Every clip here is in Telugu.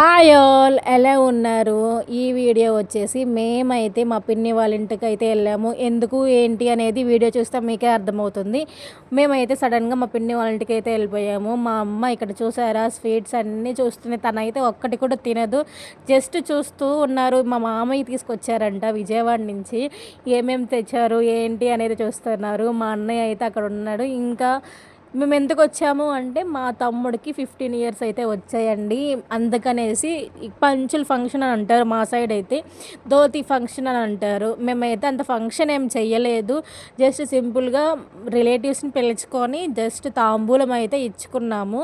హాయ్ ఆల్, ఎలా ఉన్నారు? ఈ వీడియో వచ్చేసి మేమైతే మా పిన్ని వాళ్ళ ఇంటికి అయితే వెళ్ళాము. ఎందుకు ఏంటి అనేది వీడియో చూస్తే మీకే అర్థమవుతుంది. మేమైతే సడన్గా మా పిన్ని వాళ్ళ ఇంటికి అయితే వెళ్ళిపోయాము. మా అమ్మ ఇక్కడ చూసారా, స్వీట్స్ అన్నీ చూస్తుంది. తనైతే ఒక్కటి కూడా తినదు, జస్ట్ చూస్తూ ఉన్నారు. మా మామయ్య తీసుకొచ్చారంట విజయవాడ నుంచి. ఏమేమి తెచ్చారు ఏంటి అనేది చూస్తున్నారు. మా అన్నయ్య అయితే అక్కడ ఉన్నాడు. ఇంకా మేము ఎందుకు వచ్చాము అంటే మా తమ్ముడికి 15 ఇయర్స్ అయితే వచ్చాయండి. అందుకనేసి పంచుల ఫంక్షన్ అని అంటారు, మా సైడ్ అయితే ధోతి ఫంక్షన్ అని అంటారు. మేమైతే అంత ఫంక్షన్ ఏం చెయ్యలేదు, జస్ట్ సింపుల్గా రిలేటివ్స్ని పిలుచుకొని జస్ట్ తాంబూలం అయితే ఇచ్చుకున్నాము.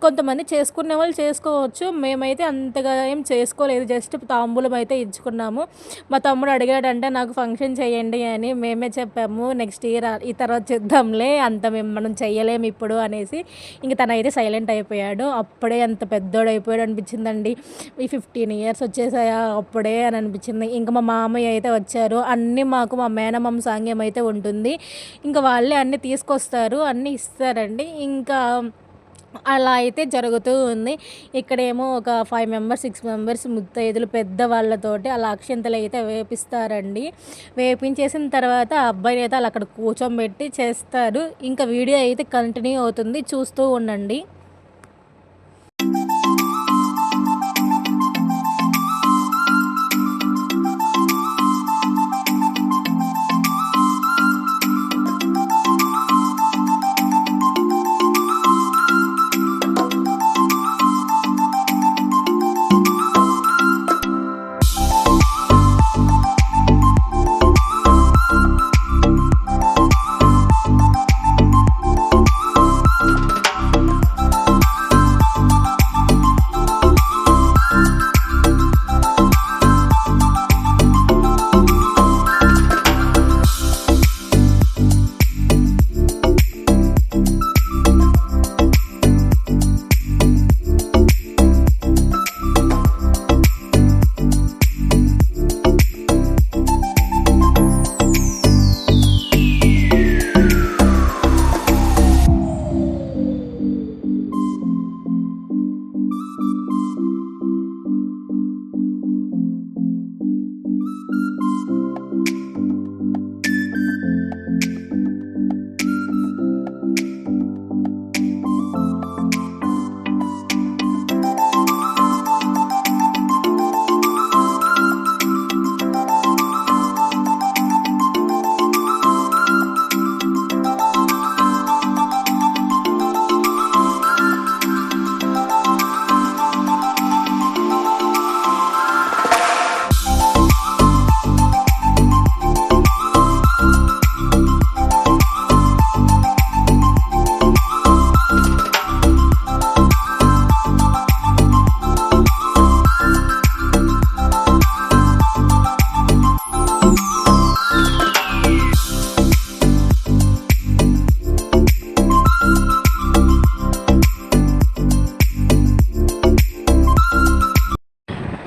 కొంతమంది చేసుకునే వాళ్ళు చేసుకోవచ్చు, మేమైతే అంతగా ఏం చేసుకోలేదు, జస్ట్ తాంబూలం అయితే ఇచ్చుకున్నాము. మా తమ్ముడు అడిగాడంటే నాకు ఫంక్షన్ చేయండి అని. మేమే చెప్పాము నెక్స్ట్ ఇయర్ ఈ తర్వాత చేద్దాంలే, అంత మనం చెయ్యలేము ఇప్పుడు అనేసి. ఇంక తనైతే సైలెంట్ అయిపోయాడు. అప్పుడే అంత పెద్దోడు అయిపోయాడు అనిపించిందండి. ఈ 15 ఇయర్స్ వచ్చేసాయా అప్పుడే అని అనిపించింది. ఇంకా మా మామయ్య అయితే వచ్చారు. అన్నీ మాకు మా మేనమామ సాంగ్యం అయితే ఉంటుంది. ఇంకా వాళ్ళే అన్నీ తీసుకొస్తారు, అన్నీ ఇస్తారండి. ఇంకా అలా అయితే జరుగుతూ ఉంది. ఇక్కడేమో ఒక 5 మెంబర్స్ 6 మెంబర్స్ ముత్తైదులు పెద్దవాళ్ళతోటి అలా అక్షింతలు అయితే వేపిస్తారండి. వేపించేసిన తర్వాత ఆ అబ్బాయిని అయితే అలా అక్కడ కూర్చోబెట్టి చేస్తారు. ఇంకా వీడియో అయితే కంటిన్యూ అవుతుంది, చూస్తూ ఉండండి.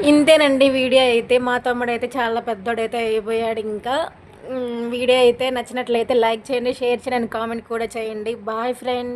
ఇంతేనండి వీడియో అయితే. మా తమ్ముడు అయితే చాలా పెద్దోడైతే అయిపోయాడు. ఇంకా వీడియో అయితే నచ్చినట్లయితే లైక్ చేయండి, షేర్ చేయండి, కామెంట్ కూడా చేయండి. Boy friend.